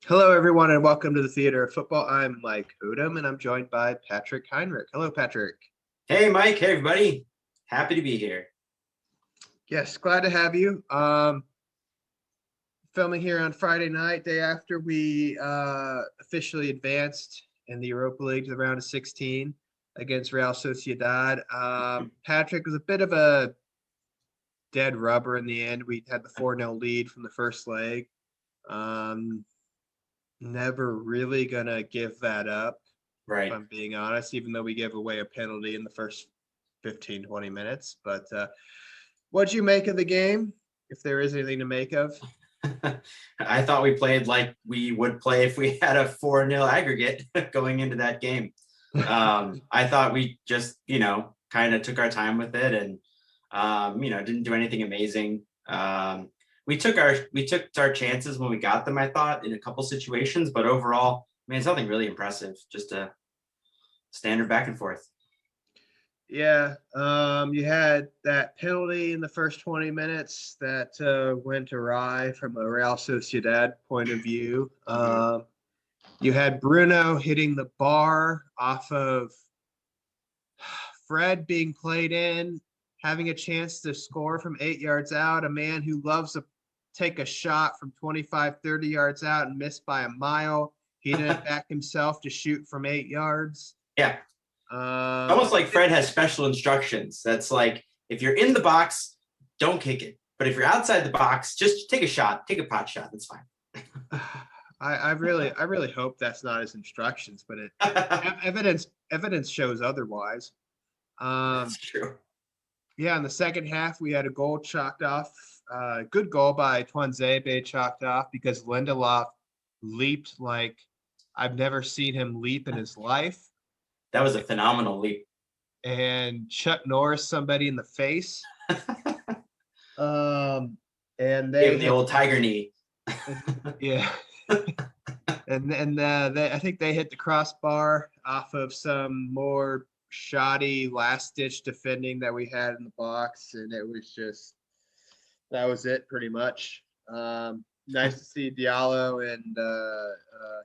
Hello, everyone, and welcome to the Theater of Football. I'm Mike Odom, and I'm joined by Patrick Heinrich. Hello, Patrick. Hey, Mike. Hey, everybody. Happy to be here. Yes, glad to have you. Filming here on Friday night, day after we officially advanced in the Europa League to the round of 16 against Real Sociedad. Patrick was a bit of a dead rubber in the end. We had the 4-0 lead from the first leg. Never really going to give that up. Right. If I'm being honest, even though we gave away a penalty in the first 15, 20 minutes. But what'd you make of the game, if there is anything to make of? I thought we played like we would play if we had a 4-0 aggregate going into that game. I thought we just, kind of took our time with it and, didn't do anything amazing. We took our chances when we got them, I thought, in a couple situations, but overall, it's nothing really impressive. Just a standard back and forth. Yeah, you had that penalty in the first 20 minutes that went awry from a Real Sociedad point of view. You had Bruno hitting the bar off of Fred being played in, having a chance to score from 8 yards out, a man who loves to take a shot from 25, 30 yards out and miss by a mile. He didn't back himself to shoot from 8 yards. Yeah. Almost like Fred has special instructions. That's like, if you're in the box, don't kick it. But if you're outside the box, just take a shot, take a pot shot. That's fine. I really hope that's not his instructions, but evidence shows otherwise. That's true. Yeah, in the second half, we had a goal chalked off. Good goal by Tuanzebe chalked off because Lindelof leaped like I've never seen him leap in his life. That was a phenomenal leap. And Chuck Norris somebody in the face. And they the old tiger knee. Yeah. and I think they hit the crossbar off of some more shoddy last-ditch defending that we had in the box, and it was just that was it pretty much. Nice to see Diallo and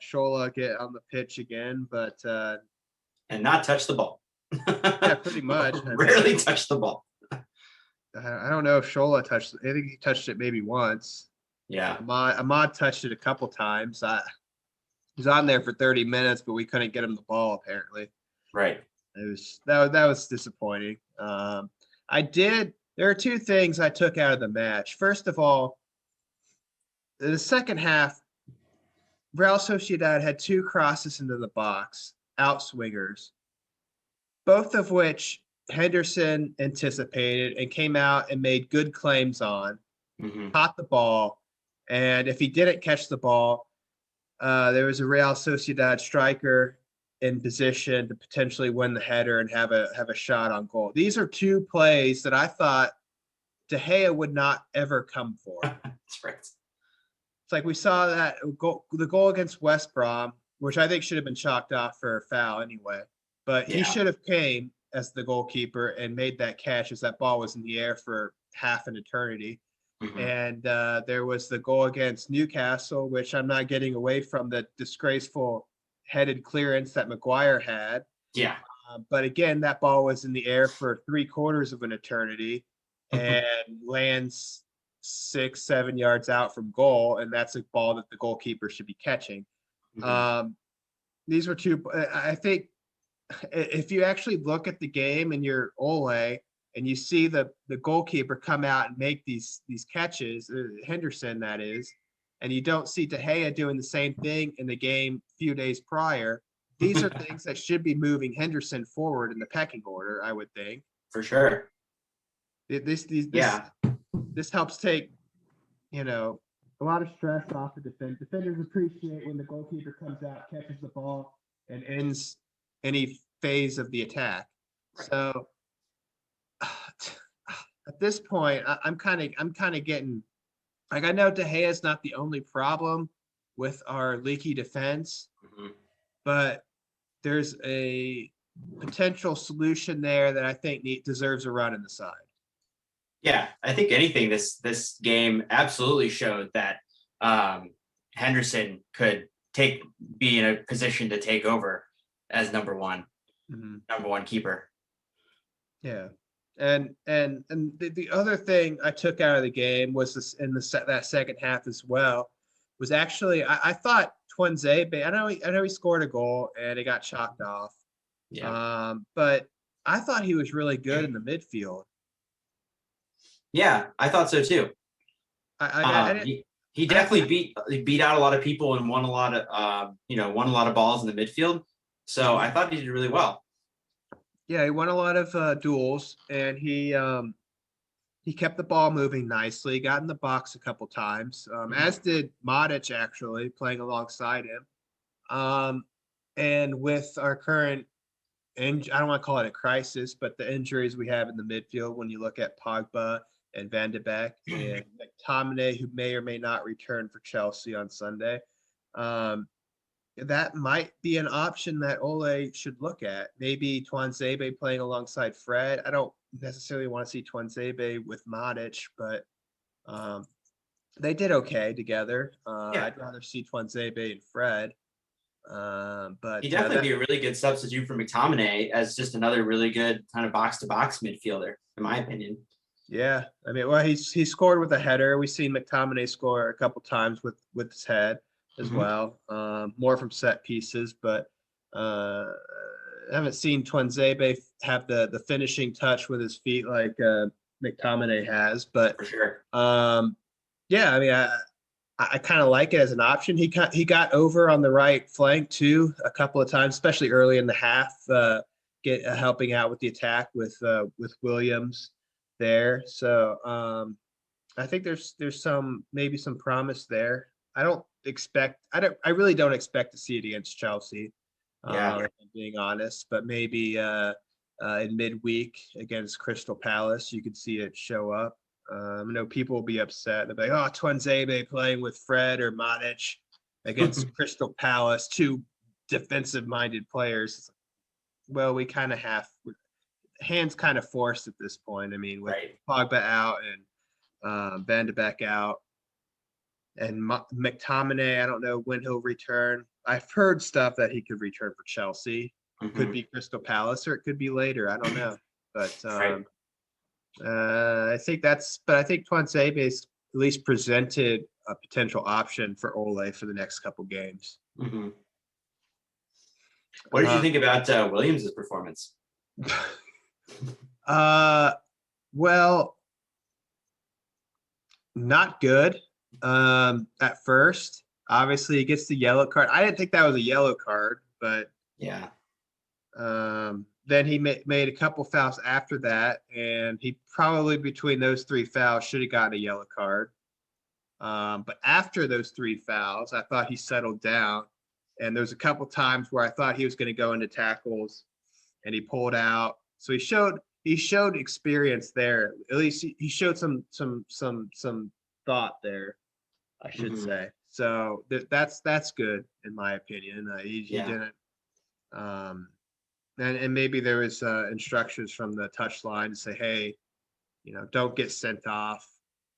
Shola get on the pitch again, but and not touch the ball. Yeah, pretty much. Rarely touch the ball. I don't know if Shola touched it. I think he touched it maybe once. Yeah. Ahmad touched it a couple times. He was on there for 30 minutes, but we couldn't get him the ball apparently. Right. That was disappointing. There are two things I took out of the match. First of all, in the second half, Real Sociedad had two crosses into the box, outswingers, both of which Henderson anticipated and came out and made good claims on, caught the ball, and if he didn't catch the ball, there was a Real Sociedad striker in position to potentially win the header and have a shot on goal. These are two plays that I thought De Gea would not ever come for. That's right. It's like we saw that the goal against West Brom, which I think should have been chalked off for a foul anyway. But he should have came as the goalkeeper and made that catch as that ball was in the air for half an eternity. And there was the goal against Newcastle, which I'm not getting away from the disgraceful headed clearance that Maguire had. Yeah. But again, that ball was in the air for 3/4 of an eternity and lands 6-7 yards out from goal. And that's a ball that the goalkeeper should be catching. These were two, I think if you actually look at the game and you're Ole and you see the goalkeeper come out and make these catches, Henderson that is, and you don't see De Gea doing the same thing in the game a few days prior, these are things that should be moving Henderson forward in the pecking order, I would think. For sure. This helps take, a lot of stress off the defense. Defenders appreciate when the goalkeeper comes out, catches the ball, and ends any phase of the attack. So at this point, I'm kind of getting like, I know De Gea is not the only problem with our leaky defense, but there's a potential solution there that I think deserves a run in the side. Yeah, I think anything this game absolutely showed that Henderson could be in a position to take over as number one keeper. Yeah. And the other thing I took out of the game was this in that second half as well was actually I thought Twanzebe, I know he scored a goal and it got chalked off. Yeah. But I thought he was really good in the midfield. Yeah, I thought so too. He definitely beat out a lot of people and won a lot of won a lot of balls in the midfield. So I thought he did really well. Yeah, he won a lot of duels, and he kept the ball moving nicely. Got in the box a couple times, as did Modic actually playing alongside him. And with our current, I don't want to call it a crisis, but the injuries we have in the midfield, when you look at Pogba and Van de Beek and McTominay, who may or may not return for Chelsea on Sunday, that might be an option that Ole should look at. Maybe Twanzebe playing alongside Fred. I don't necessarily want to see Twanzebe with Modic, but they did okay together. I'd rather see Twanzebe and Fred. But he'd definitely be a really good substitute for McTominay as just another really good kind of box-to-box midfielder, in my opinion. Yeah, I mean, well, he scored with a header. We've seen McTominay score a couple times with his head as well, more from set pieces, but I haven't seen Twanzebe have the finishing touch with his feet like McTominay has. But for sure, yeah, I mean, I kind of like it as an option. He got over on the right flank too a couple of times, especially early in the half, helping out with the attack with Williams there. So I think there's maybe some promise there. I really don't expect to see it against Chelsea. If I'm being honest, but maybe in midweek against Crystal Palace, you could see it show up. I know people will be upset. They'll be like, "Oh, Twanzebe playing with Fred or Modic against Crystal Palace, two defensive-minded players." Well, we kind of have hands kind of forced at this point. I mean, with Pogba out and Van de Beek out, and McTominay, I don't know when he'll return. I've heard stuff that he could return for Chelsea. Could be Crystal Palace or it could be later. I don't know, but. I think Twanzebe's at least presented a potential option for Ole for the next couple games. What did you think about Williams' performance? Well, not good. At first, obviously he gets the yellow card. I didn't think that was a yellow card, but yeah. Then he made a couple fouls after that, and he probably between those three fouls should have gotten a yellow card. But after those three fouls, I thought he settled down, and there's a couple times where I thought he was going to go into tackles, and he pulled out. So he showed experience there. At least he showed some thought there, I should say. So that's good in my opinion. He didn't. And maybe there was instructions from the touchline to say, hey, don't get sent off.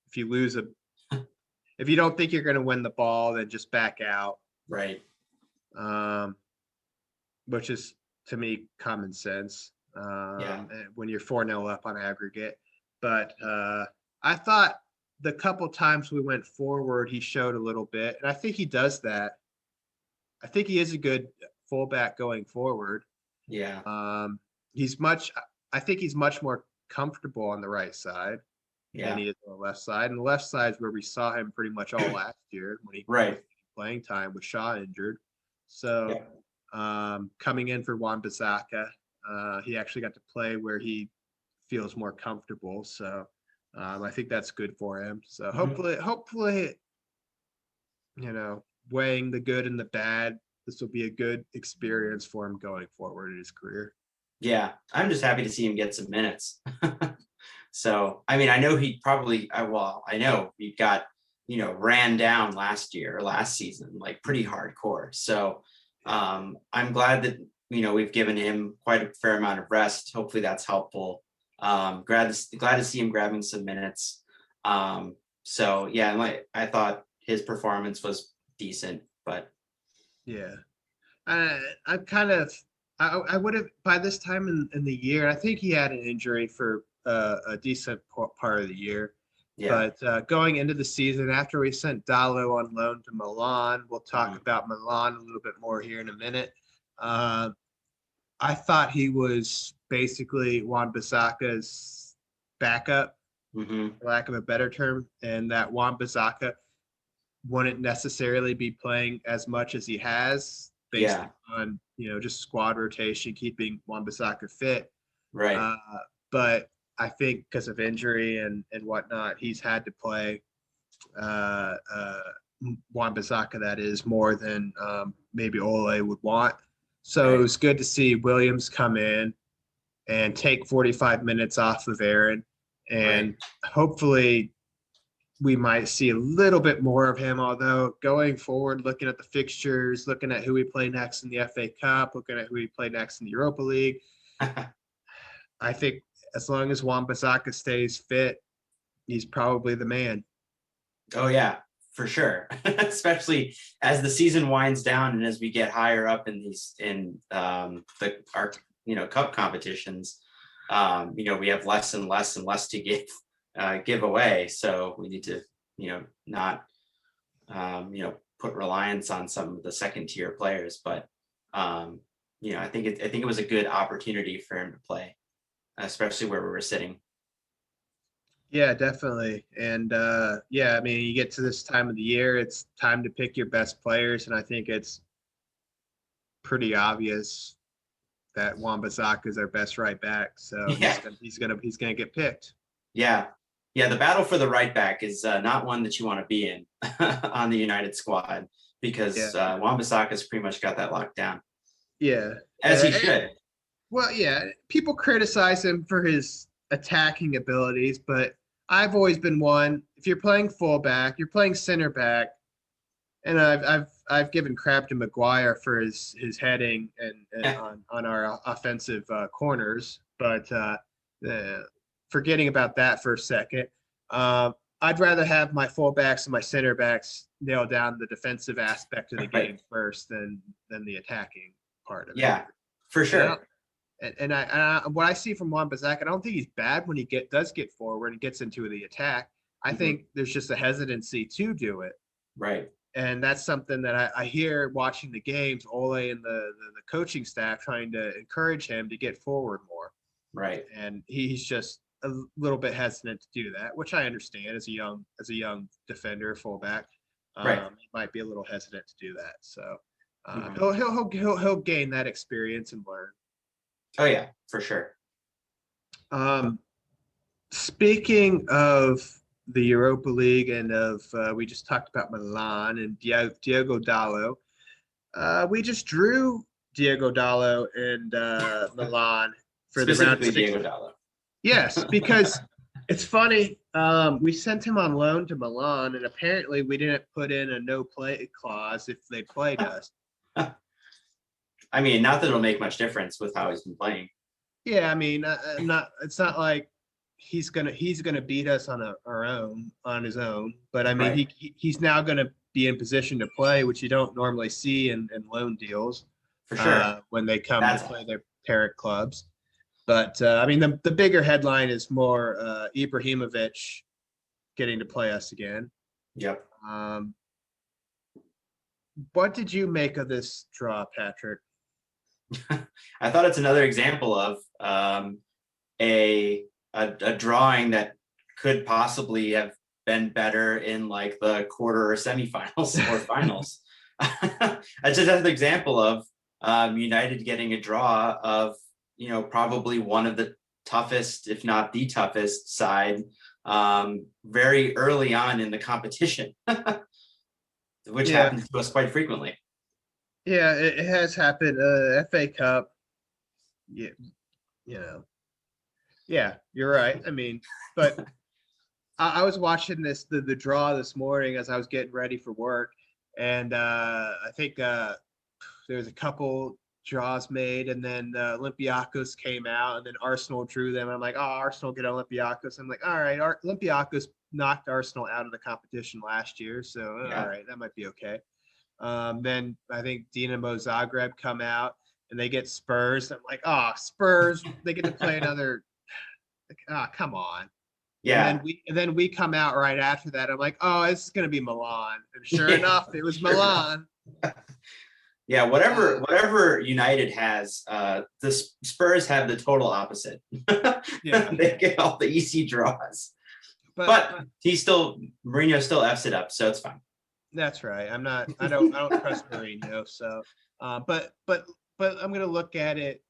If you lose if you don't think you're going to win the ball, then just back out. Right. Which is, to me, common sense when you're 4-0 up on aggregate. But I thought the couple times we went forward, he showed a little bit. And I think he does that. I think he is a good fullback going forward. Yeah. I think he's much more comfortable on the right side than he is on the left side. And the left side is where we saw him pretty much all last year when he was playing time with Shaw injured. So coming in for Wan-Bissaka, he actually got to play where he feels more comfortable. So I think that's good for him. So hopefully, weighing the good and the bad, this will be a good experience for him going forward in his career. Yeah, I'm just happy to see him get some minutes. So, I mean, I know he probably, I know he got, ran down last season, like pretty hardcore. So I'm glad that, we've given him quite a fair amount of rest. Hopefully that's helpful. Glad to see him grabbing some minutes. So yeah, I thought his performance was decent, but Yeah. I'm kind of I would have by this time in the year. I think he had an injury for a decent part of the year, yeah. but going into the season after we sent Dallo on loan to Milan, we'll talk Mhm. about Milan a little bit more here in a minute. Uh, I thought he was basically Wan-Bissaka's backup, Mhm. for lack of a better term, and that Wan-Bissaka wouldn't necessarily be playing as much as he has based Yeah. on just squad rotation, keeping Wan-Bissaka fit. Right. Uh, but I think because of injury and whatnot, he's had to play uh, uh, Wan-Bissaka, that is, more than maybe Ole would want. So it Right. was good to see Williams come in and take 45 minutes off of Aaron, Right. and hopefully we might see a little bit more of him. Although going forward, looking at the fixtures, looking at who we play next in the FA Cup, looking at who we play next in the Europa League, I think as long as Wan-Bissaka stays fit, he's probably the man. Oh yeah, for sure. Especially as the season winds down and as we get higher up in these in the our cup competitions, we have less and less and less to give away. So we need to not put reliance on some of the second tier players. But I think it was a good opportunity for him to play, especially where we were sitting. Yeah, definitely. And yeah, I mean, you get to this time of the year, it's time to pick your best players, and I think it's pretty obvious that Wan-Bissaka is our best right back. So he's Yeah. gonna get picked. Yeah. Yeah. The battle for the right back is not one that you want to be in on the United squad Yeah, because Wan-Bissaka's pretty much got that locked down, yeah. as he should. Well, yeah, people criticize him for his attacking abilities, but I've always been one. If you're playing fullback, you're playing center back, and I've given crap to Maguire for his heading and on our offensive corners, but uh, forgetting about that for a second, uh, I'd rather have my fullbacks and my center backs nail down the defensive aspect of the game Right. first than the attacking part of it. Yeah, for And I, sure. what I see from Wan-Bissaka, I don't think he's bad when he does get forward and gets into the attack. I Mhm. think there's just a hesitancy to do it, Right. and that's something that I hear watching the games. Ole and the coaching staff trying to encourage him to get forward more, Right. and he's just a little bit hesitant to do that, which I understand as a young defender, fullback. Right. He might be a little hesitant to do that. So Mhm. he'll gain that experience and learn. Oh yeah, for sure. Um, Speaking of the Europa League and of we just talked about Milan and Diego Dallo. We just drew Diego Dallo and Milan for the round of Specifically six. Diego Dallo. Yes, because it's funny. We sent him on loan to Milan, and apparently we didn't put in a no play clause if they played us. I mean, not that it'll make much difference with how he's been playing. Yeah, I mean, not. It's not like he's gonna beat us our own on his own. But I mean, Right. he's now gonna be in position to play, which you don't normally see in loan deals For sure. when they come to That's play their parent clubs. But I mean, the bigger headline is more Ibrahimovic getting to play us again. yep. Um, what did you make of this draw, Patrick? I thought it's another example of a, a drawing that could possibly have been better in like the quarter or semifinals or finals. It's just another example of United getting a draw of probably one of the toughest, if not the toughest side very early on in the competition, which Yeah, happens to us quite frequently. yeah, it has happened. FA Cup, yeah, you know, yeah, you're right. I mean, but I was watching the draw this morning as I was getting ready for work, and I think there was a couple draws made, and then Olympiacos came out, and then Arsenal drew them. I'm like, oh, Arsenal get Olympiacos. I'm like, all right, Olympiacos knocked Arsenal out of the competition last year, so all Yeah. right, that might be okay. Then I think Dinamo Zagreb come out and they get Spurs. I'm like, oh, Spurs, they get to play another. Like, oh, come on. And Yeah. then we come out right after that. I'm like, oh, this is gonna be Milan. And sure Yeah. enough, it was Sure enough. Milan. Yeah, Uh, whatever United has, the Spurs have the total opposite. yeah, They get all the easy draws. but But Mourinho still F's it up, so it's fine. that's right. I don't trust Mourinho. So, but I'm gonna look at it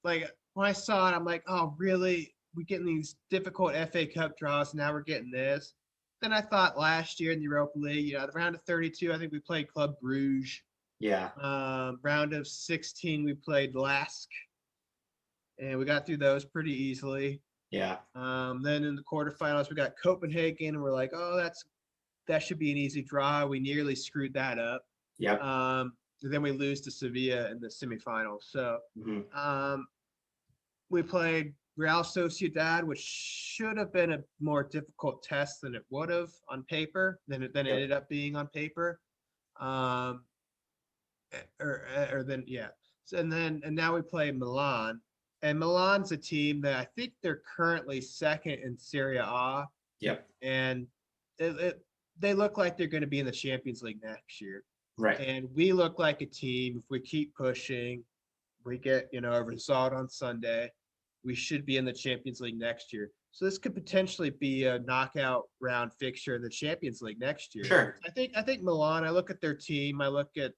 like when I saw it, I'm like, oh, really? We getting these difficult FA Cup draws. Now we're getting this. Then I thought last year in the Europa League, the round of 32, I think we played Club Bruges. Yeah, Round of 16, we played Lask, and we got through those pretty easily. yeah, Then in the quarterfinals, we got Copenhagen, and we're like, oh, that should be an easy draw. We nearly screwed that up. yep. Then we lose to Sevilla in the semifinals. So Mhm. we played Real Sociedad, which should have been a more difficult test than it would have on paper, than it Yep. ended up being on paper. Um, or then yeah. So, and now we play Milan, and Milan's a team that I think they're currently second in Serie A, Yep. and they look like they're going to be in the Champions League next year. Right. And we look like a team, if we keep pushing, we get, a result on Sunday, we should be in the Champions League next year. So this could potentially be a knockout round fixture in the Champions League next year. Sure. I think Milan, I look at their team, I look at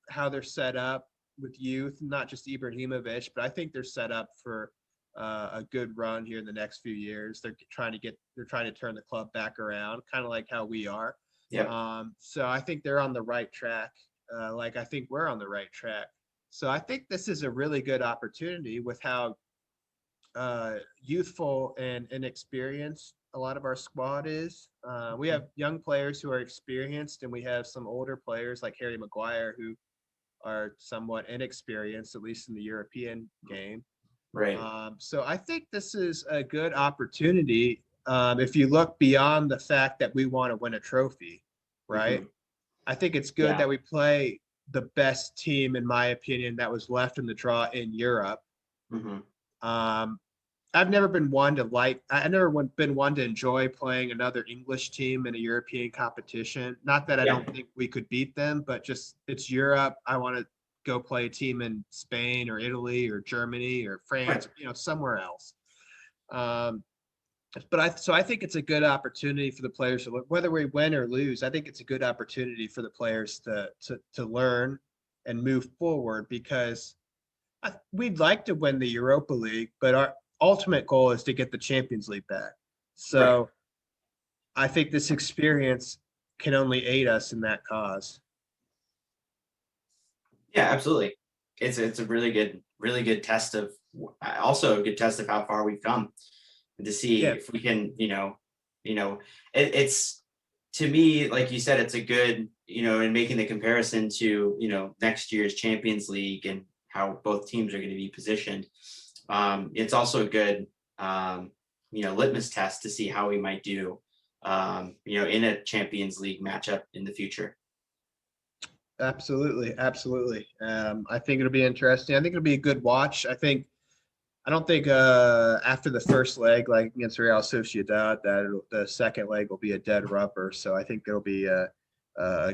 how they're set up with youth, not just Ibrahimovic, but I think they're set up for a good run here in the next few years. They're trying to turn the club back around, kind of like how we are. Yep. So I think they're on the right track. Like I think we're on the right track. So I think this is a really good opportunity with how youthful and inexperienced a lot of our squad is. We have young players who are experienced, and we have some older players like Harry Maguire who are somewhat inexperienced, at least in the European game. Right. So I think this is a good opportunity if you look beyond the fact that we want to win a trophy, right? Mhm. I think it's good Yeah. that we play the best team, in my opinion, that was left in the draw in Europe. Mhm. Um, I've never been one to like. I've never been one to enjoy playing another English team in a European competition. Not that I Yeah. don't think we could beat them, but just it's Europe. I want to go play a team in Spain or Italy or Germany or France, Right. somewhere else. Um, but I think it's a good opportunity for the players to look, whether we win or lose. I think it's a good opportunity for the players to learn and move forward because we'd like to win the Europa League, but our ultimate goal is to get the Champions League back. Right. So I think this experience can only aid us in that cause. Yeah, absolutely. It's a really good test of also a good test of how far we've come, and to see Yeah, if we can, it's to me, like you said, it's a good, in making the comparison to, next year's Champions League and how both teams are going to be positioned. It's also a good, litmus test to see how we might do, in a Champions League matchup in the future. absolutely, absolutely. I think it'll be interesting. I think it'll be a good watch. I don't think after the first leg, like against Real Sociedad, that the second leg will be a dead rubber. So I think it'll be a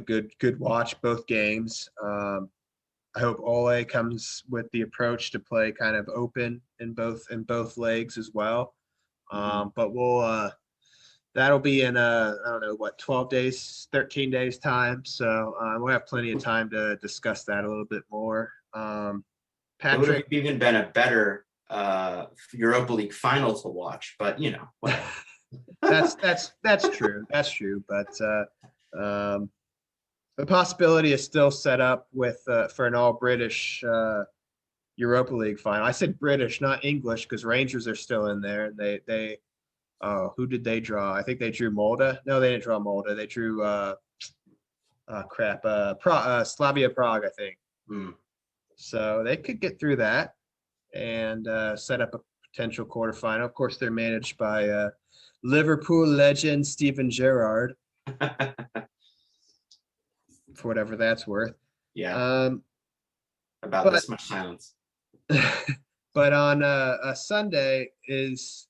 good watch both games. I hope Ole comes with the approach to play kind of open in both legs as well. Mhm. But that'll be in I don't know what 12 days, 13 days time. So we'll have plenty of time to discuss that a little bit more. It would have Patrick, even been a better Europa League final to watch, but whatever. that's true. That's true. But um, the possibility is still set up with for an all British Europa League final. I said British, not English, because Rangers are still in there. And they oh, who did they draw? I think they drew Molde. No, they didn't draw Molde. They drew Slavia Prague, I think. Hmm. So they could get through that and set up a potential quarterfinal. Of course, they're managed by Liverpool legend Steven Gerrard. for whatever that's worth. Yeah, Um, about but this much silence. but on a Sunday is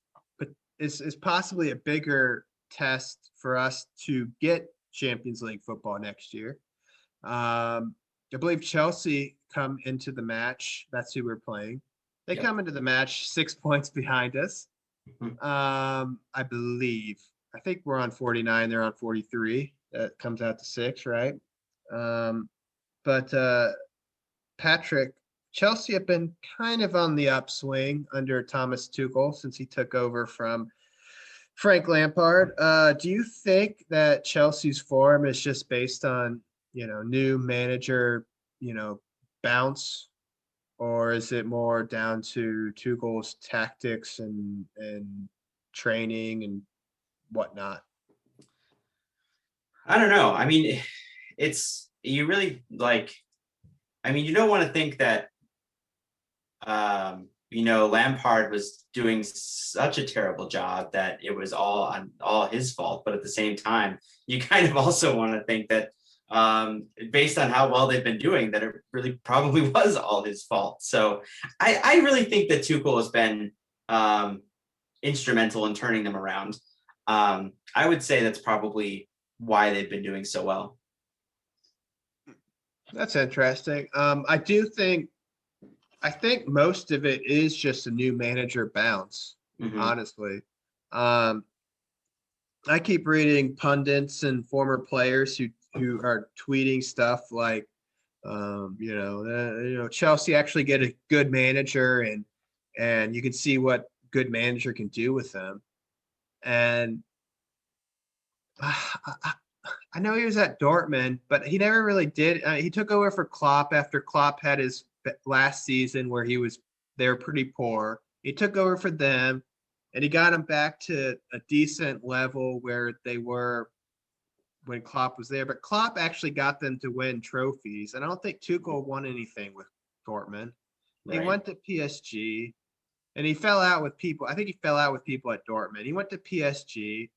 possibly a bigger test for us to get Champions League football next year. I believe Chelsea come into the match. That's who we're playing. They Yep. come into the match 6 points behind us. Mhm. I believe. I think we're on 49. They're on 43. That comes out to 6, right? Um, but Patrick, Chelsea have been kind of on the upswing under Thomas Tuchel since he took over from Frank Lampard. Do you think that Chelsea's form is just based on, new manager, you know, bounce, or is it more down to Tuchel's tactics and training and whatnot? I don't know. I mean, it's you really like. I mean, you don't want to think that Lampard was doing such a terrible job that it was all his fault. But at the same time, you kind of also want to think that based on how well they've been doing, that it really probably was all his fault. So I really think that Tuchel has been instrumental in turning them around. I would say that's probably why they've been doing so well. That's interesting. I think most of it is just a new manager bounce, Hmm. honestly. Um, I keep reading pundits and former players who are tweeting stuff like, Chelsea actually get a good manager, and you can see what good manager can do with them. And I, I know he was at Dortmund, but he never really did. He took over for Klopp after Klopp had his last season where they were pretty poor. He took over for them, and he got them back to a decent level where they were when Klopp was there. But Klopp actually got them to win trophies, and I don't think Tuchel won anything with Dortmund. He Right. went to PSG, and he fell out with people. I think he fell out with people at Dortmund. He went to PSG,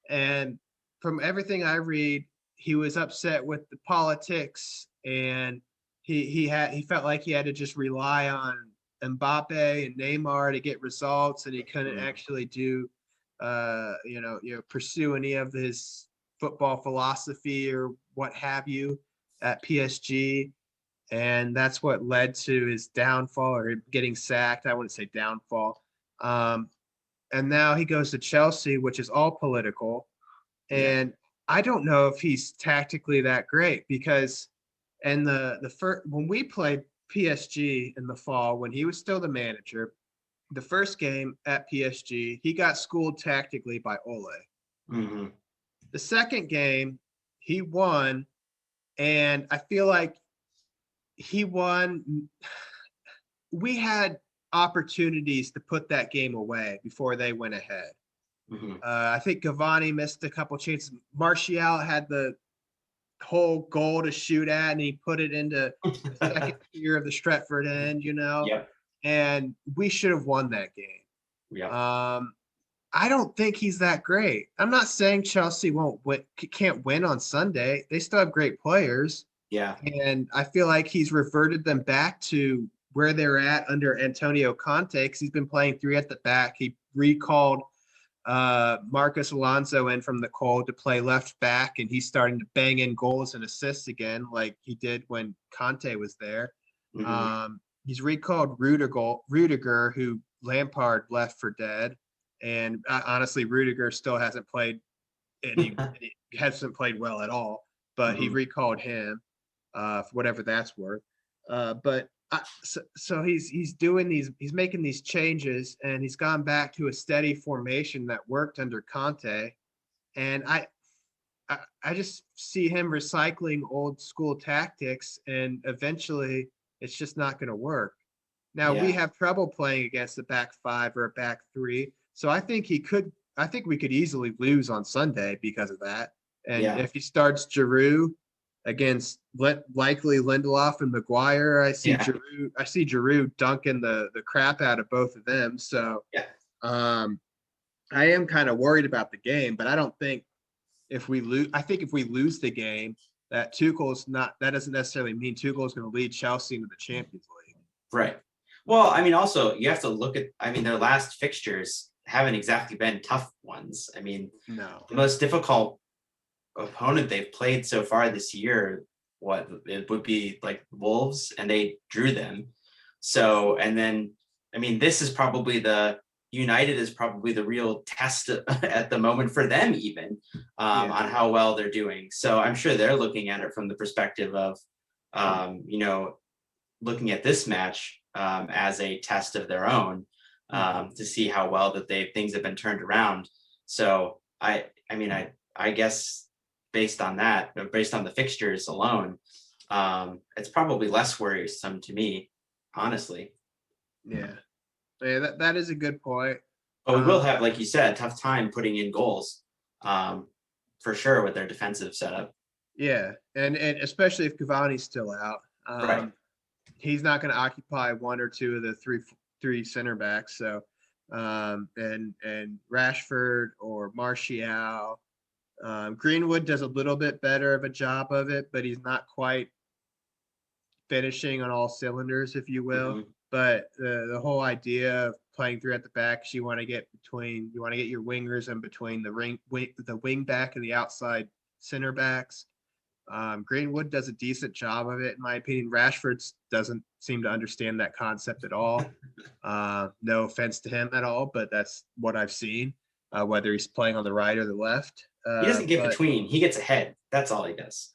and from everything I read, he was upset with the politics, and he felt like he had to just rely on Mbappe and Neymar to get results, and he couldn't Mhm. actually do, pursue any of his football philosophy or what have you at PSG. And that's what led to his downfall or getting sacked. I wouldn't say downfall. Um, and now he goes to Chelsea, which is all political. Yeah. And I don't know if he's tactically that great because and the first when we played PSG in the fall when he was still the manager, the first game at PSG, he got schooled tactically by Ole. Hmm. The second game, he won, and I feel like he won. We had opportunities to put that game away before they went ahead. Hmm. I think Cavani missed a couple chances. Martial had the whole goal to shoot at, and he put it into the second tier of the Stretford end, Yep. and we should have won that game. Yep. Um, I don't think he's that great. I'm not saying Chelsea can't win on Sunday. They still have great players, Yeah. and I feel like he's reverted them back to where they're at under Antonio Conte because he's been playing three at the back. He recalled Marcus Alonso in from the cold to play left back, and he's starting to bang in goals and assists again, like he did when Conte was there. Hmm. He's recalled Rudiger, who Lampard left for dead, and honestly, Rudiger still hasn't played any hasn't played well at all. But he Hmm. recalled him for whatever that's worth. So he's doing he's making these changes, and he's gone back to a steady formation that worked under Conte, and I just see him recycling old school tactics, and eventually it's just not going to work. Now we Yeah. have trouble playing against a back five or a back three, so I think he could. I think we could easily lose on Sunday because of that. And Yeah. if he starts Giroud against likely Lindelof and Maguire, Yeah. I see Giroud dunking the crap out of both of them. So Yeah. um, I am kind of worried about the game, but I don't think if we lose. I think if we lose the game, that Tuchel's not. That doesn't necessarily mean Tuchel's going to lead Chelsea into the Champions League. Right. Well, I mean, also you have to look at. I mean, their last fixtures haven't exactly been tough ones. I mean, No. the most difficult opponent they've played so far this year, what it would be like Wolves, and they drew them. So, and then, I mean, this is probably United is probably the real test at the moment for them, even on how well they're doing. So I'm sure they're looking at it from the perspective of, looking at this match as a test of their own to see how well that things have been turned around. So I guess based on that, based on the fixtures alone, it's probably less worrisome to me, honestly. Yeah, that is a good point. But we will have, like you said, a tough time putting in goals, for sure, with their defensive setup. Yeah, and especially if Cavani's still out, Right. he's not going to occupy one or two of the three center backs. So, and Rashford or Martial, Greenwood does a little bit better of a job of it, but he's not quite finishing on all cylinders, if you will. Mhm. But the whole idea of playing three at the back, you want to get your wingers in between the wing back and the outside center backs. Greenwood does a decent job of it, in my opinion. Rashford doesn't seem to understand that concept at all. No offense to him at all, but that's what I've seen, whether he's playing on the right or the left. He doesn't get between. He gets ahead. That's all he does.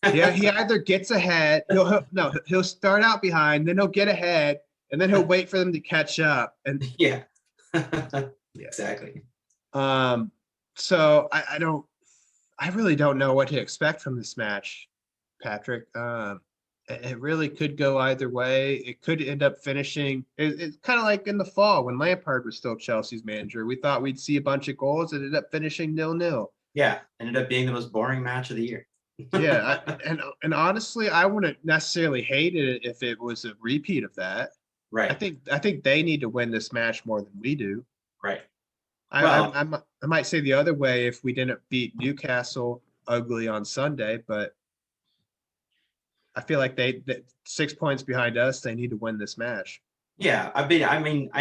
Yeah, he either gets ahead. He'll start out behind, then he'll get ahead, and then he'll wait for them to catch up. And yeah, exactly. So I really don't know what to expect from this match, Patrick. It really could go either way. It could end up finishing. It's kind of like in the fall when Lampard was still Chelsea's manager. We thought we'd see a bunch of goals. It ended up finishing 0-0. Yeah, ended up being the most boring match of the year. Yeah, and honestly, I wouldn't necessarily hate it if it was a repeat of that. Right. I think they need to win this match more than we do. Right. I might say the other way if we didn't beat Newcastle ugly on Sunday, but I feel like they 6 points behind us. They need to win this match. Yeah, I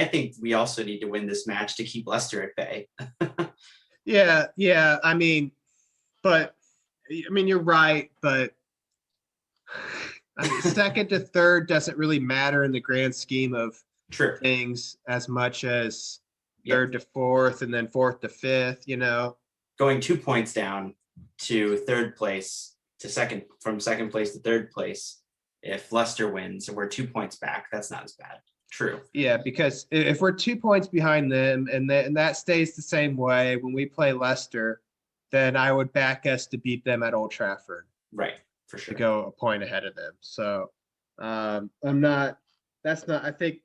think we also need to win this match to keep Leicester at bay. Yeah. I mean, you're right, but second to third doesn't really matter in the grand scheme of things as much as third to fourth and then fourth to fifth, Going 2 points down to third place from second place to third place. If Leicester wins and we're 2 points back, that's not as bad. True. Yeah, because if we're 2 points behind them and that stays the same way when we play Leicester, then I would back us to beat them at Old Trafford. Right, for sure. To go a point ahead of them. So I think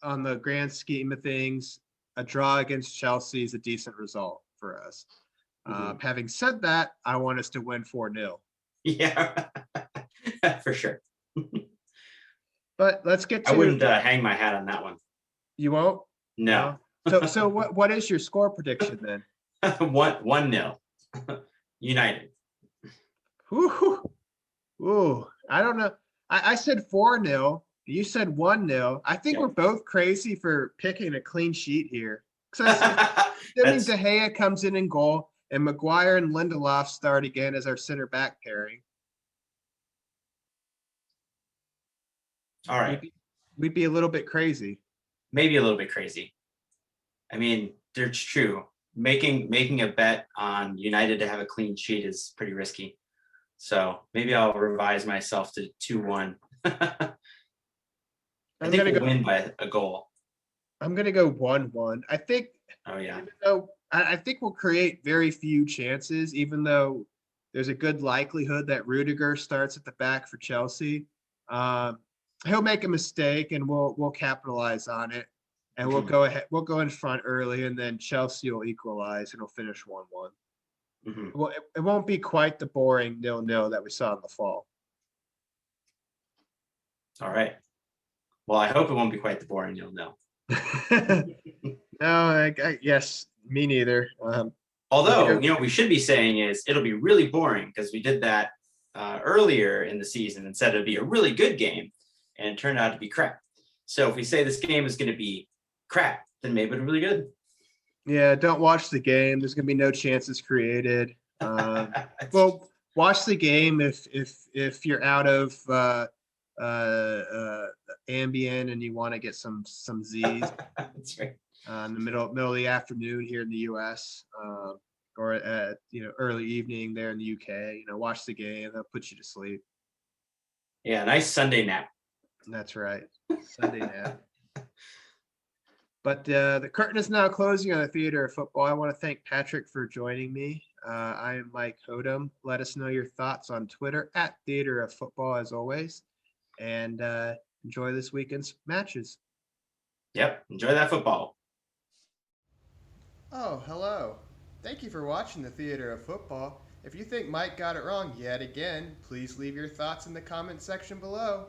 on the grand scheme of things, a draw against Chelsea is a decent result for us. Having said that, I want us to win 4-0. Yeah, for sure. But let's get to. I wouldn't hang my hat on that one. You won't? No. So what is your score prediction then? 1-0. United. Ooh, I don't know. I said 4-0. You said 1-0. I think we're both crazy for picking a clean sheet here. Assuming De Gea comes in goal and Maguire and Lindelof start again as our center back pairing. All right. We'd be a little bit crazy. Maybe a little bit crazy. I mean, it's true. Making a bet on United to have a clean sheet is pretty risky. So maybe I'll revise myself to 2-1. I think we'll win by a goal. I'm gonna go 1-1. I think. Oh yeah. I think we'll create very few chances, even though there's a good likelihood that Rudiger starts at the back for Chelsea. He'll make a mistake, and we'll capitalize on it, and we'll go ahead. We'll go in front early, and then Chelsea will equalize, and it'll finish 1-1. Well, it won't be quite the boring 0-0 that we saw in the fall. All right. Well, I hope it won't be quite the boring 0-0. No, yes, me neither. Although, what we should be saying is it'll be really boring because we did that earlier in the season and said it'd be a really good game, and it turned out to be crap. So if we say this game is going to be crap, then maybe it'll be really good. Yeah, don't watch the game. There's gonna be no chances created. Well, watch the game if you're out of Ambien and you want to get some Z's That's right. in the middle of the afternoon here in the U.S. Or at early evening there in the UK. Watch the game. That'll put you to sleep. Yeah, nice Sunday nap. That's right, Sunday nap. But the curtain is now closing on the theater of football. I want to thank Patrick for joining me. I am Mike Hodum. Let us know your thoughts on Twitter at Theater of Football, as always. And enjoy this weekend's matches. Yep, enjoy that football. Oh, hello. Thank you for watching the Theater of Football. If you think Mike got it wrong yet again, please leave your thoughts in the comment section below.